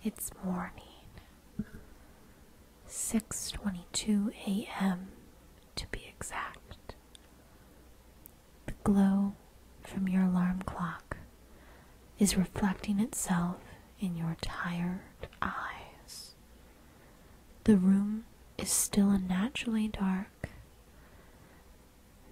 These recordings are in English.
It's morning. 6:22 a.m. to be exact. The glow from your alarm clock is reflecting itself in your tired eyes. The room is still unnaturally dark.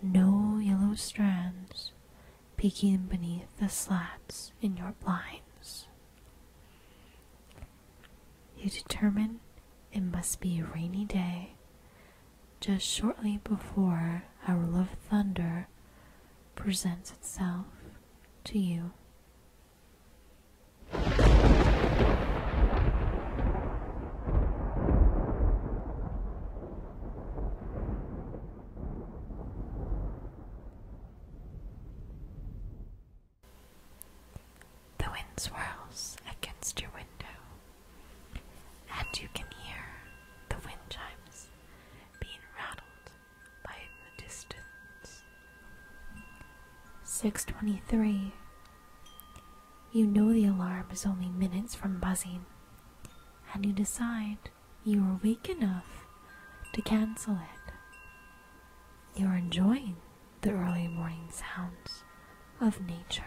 No yellow strands peeking beneath the slats in your blinds. You determine it must be a rainy day, just shortly before a roll of thunder presents itself to you. The wind swirls against your window, and you can hear the wind chimes being rattled by the distance. 6:23. You know the alarm is only minutes from buzzing, and you decide you are awake enough to cancel it. You are enjoying the early morning sounds of nature.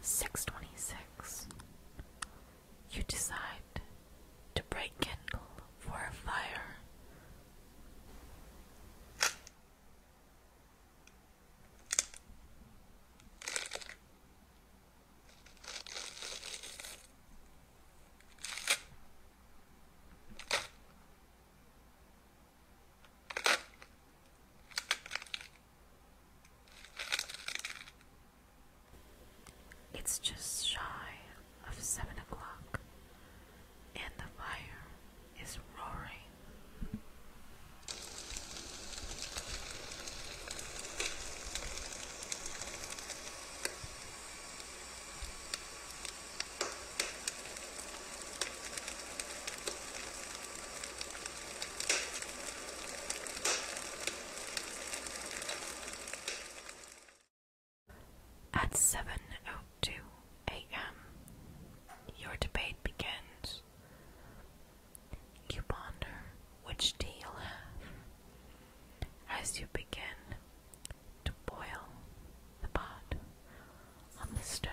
6:26. You decide to break kindle for a fire. It's just shy of 7 o'clock, and the fire is roaring. At 7:02 a.m., your debate begins. You ponder which tea you'll have as you begin to boil the pot on the stove.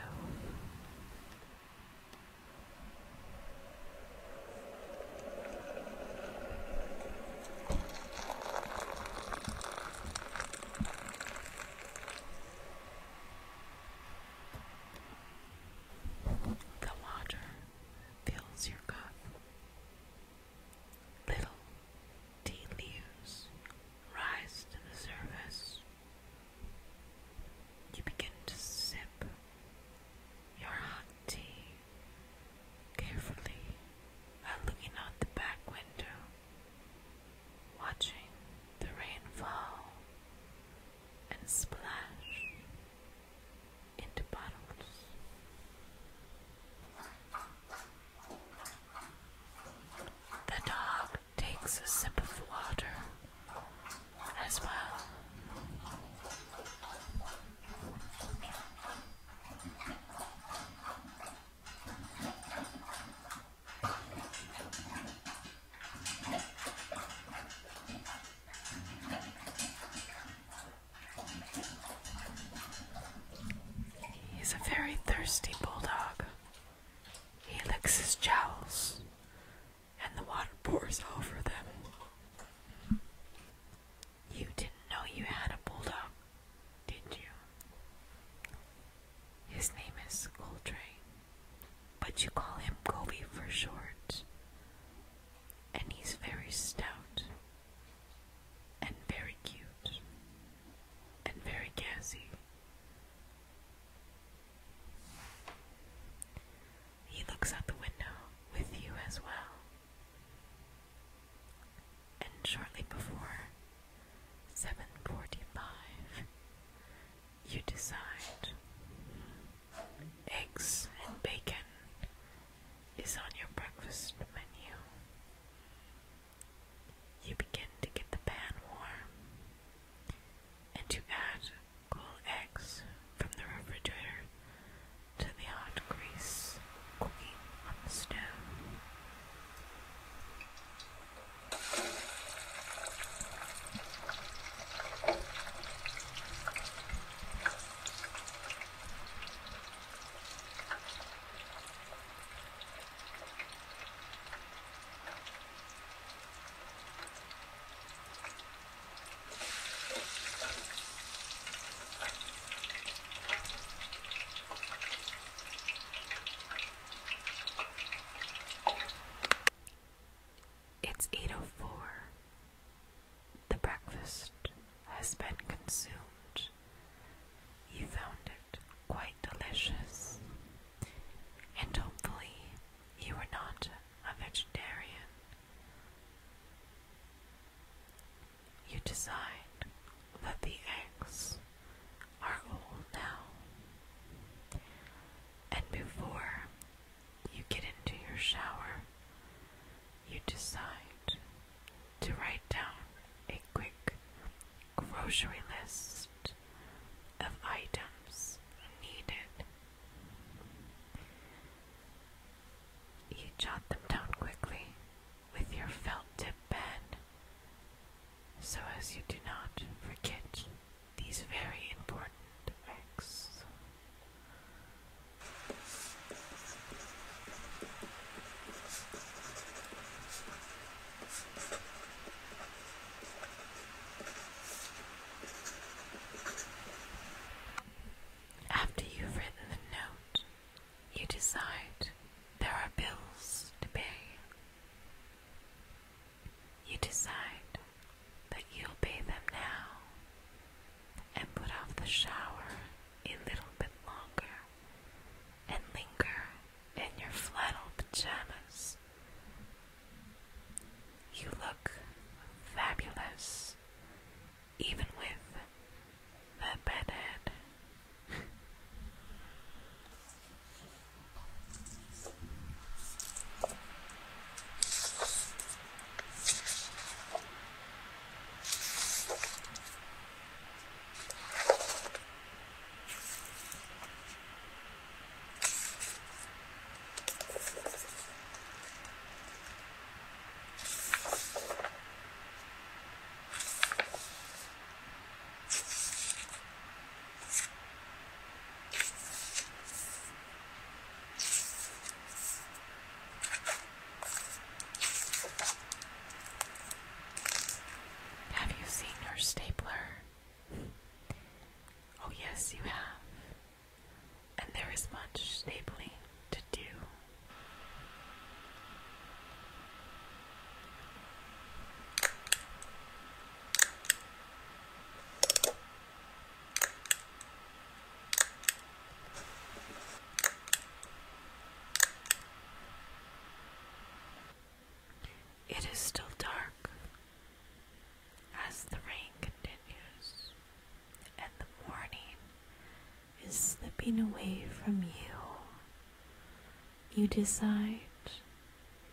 The water fills your cup. Little tea leaves rise to the surface. You begin to sip your hot tea carefully while looking out the back window, watching the rain fall and splash into bottles. The dog takes a sip of water as well. He's a very thirsty bulldog. He licks his jowls, and the water pours over them. You didn't know you had a bulldog, did you? His name is Coltrane, but you call him Kobe for short. And he's very stout, and very cute, and very gassy. He looks out the window with you as well. consumed. You found it quite delicious, and hopefully you are not a vegetarian. You decide that the eggs are old now, and before you get into your shower, you decide to write down a quick grocery list of items needed. You jot them down quickly with your felt tip pen so as you do not forget these very important eggs. After you've written the note, you decide there are bills to pay. You decide that you'll pay them now and put off the shower a little bit longer and linger in your flannel pajamas. You look fabulous, even with the bedhead. Stapler. Oh yes, you have. And there is much stapling to do. It is still dark as the rain continues, and the morning is slipping away from you. You decide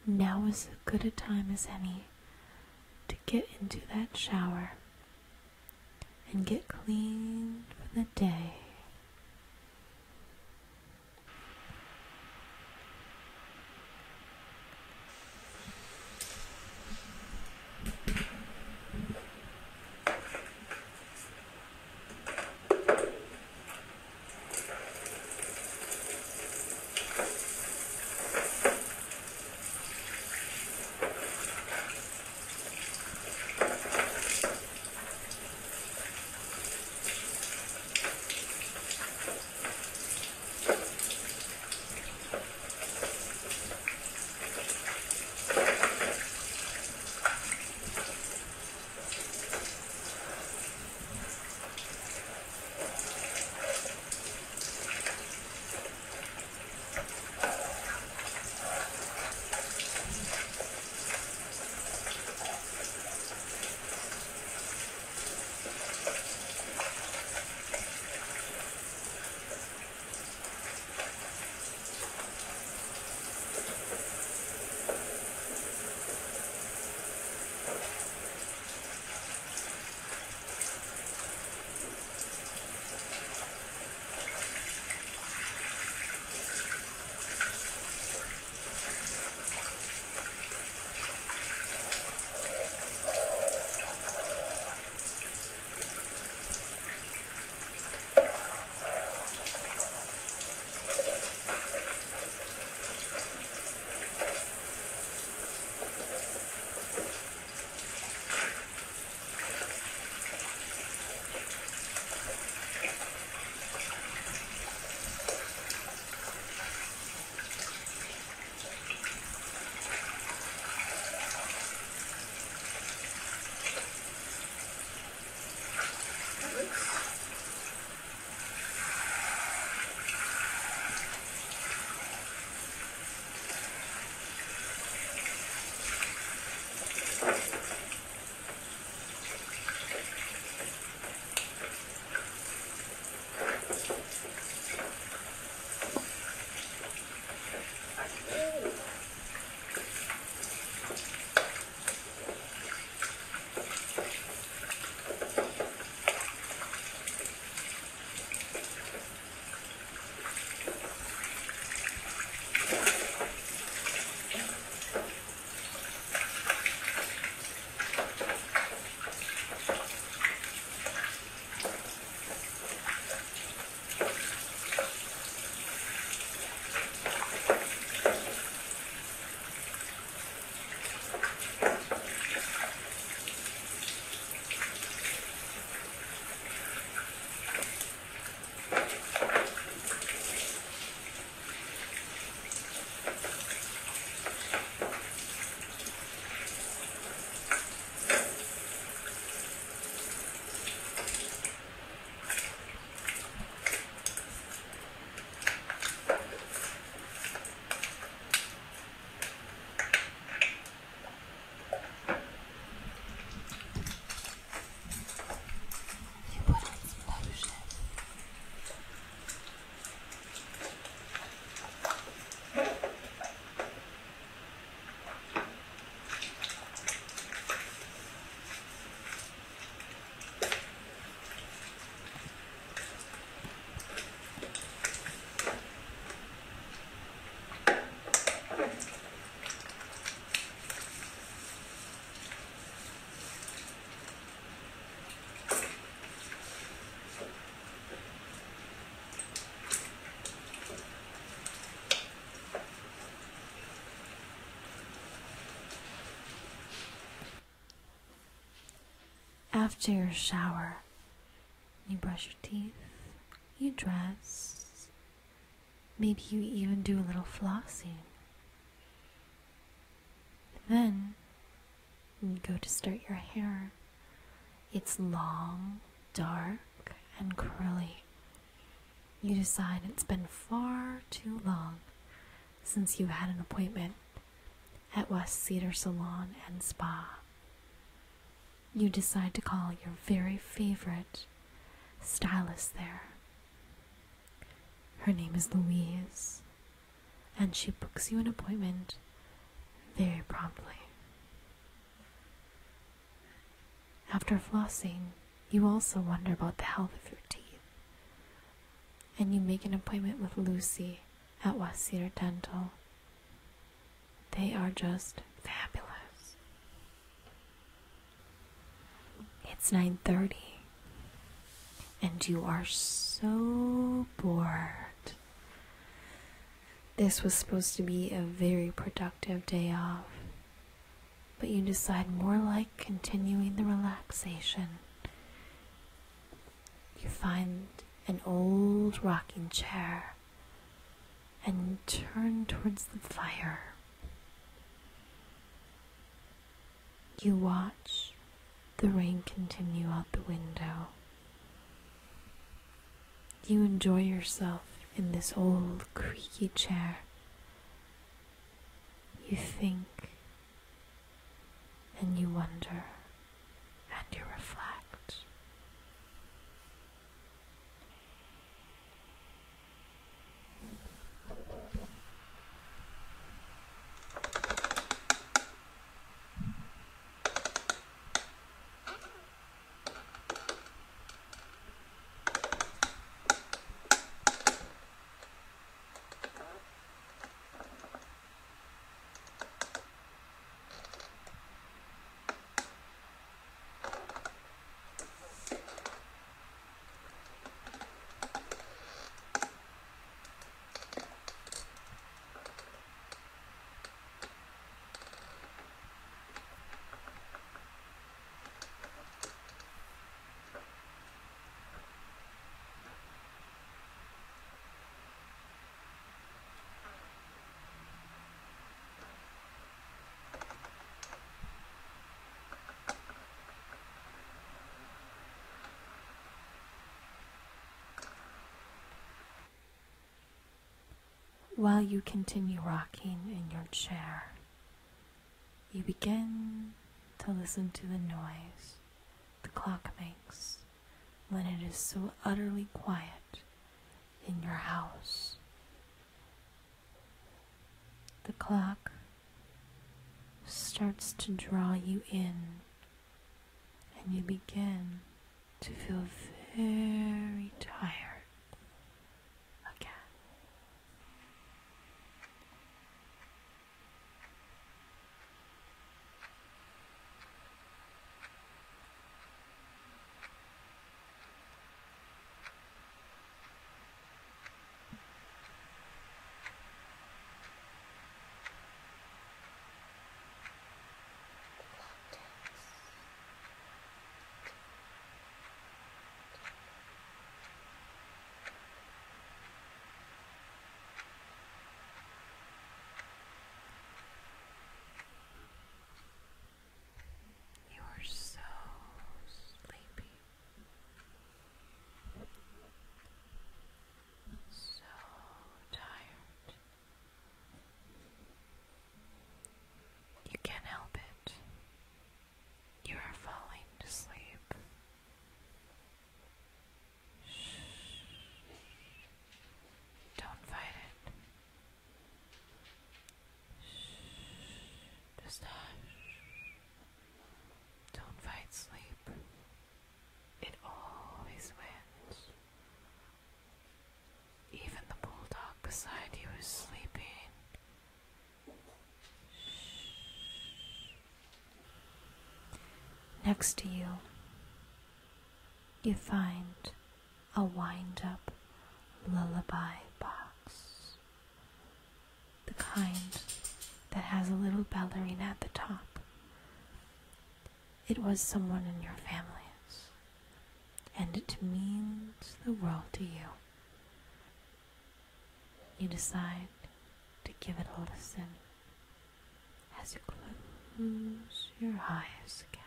now is as good a time as any to get into that shower and get clean for the day. After your shower, you brush your teeth, you dress, maybe you even do a little flossing. Then you go to start your hair. It's long, dark, and curly. You decide it's been far too long since you had an appointment at West Cedar Salon and Spa. You decide to call your very favorite stylist there. Her name is Louise, and she books you an appointment very promptly. After flossing, you also wonder about the health of your teeth, and you make an appointment with Lucy at West Cedar Dental. They are just fabulous. It's 9:30, and you are so bored. This was supposed to be a very productive day off, but you decide more like continuing the relaxation. You find an old rocking chair and turn towards the fire. You watch the rain continue out the window. You enjoy yourself in this old creaky chair. You think and you wonder and you reflect. While you continue rocking in your chair, you begin to listen to the noise the clock makes when it is so utterly quiet in your house. The clock starts to draw you in, and you begin to feel very tired. Don't fight sleep. It always wins. Even the bulldog beside you is sleeping. Next to you, you find a wind-up lullaby box. The kind that has a little ballerina at the top. It was someone in your family's. and it means the world to you. You decide to give it a listen as you close your eyes again.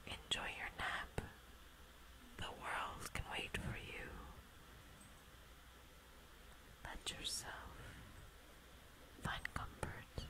Enjoy your nap. The world can wait for you. Let yourself find comfort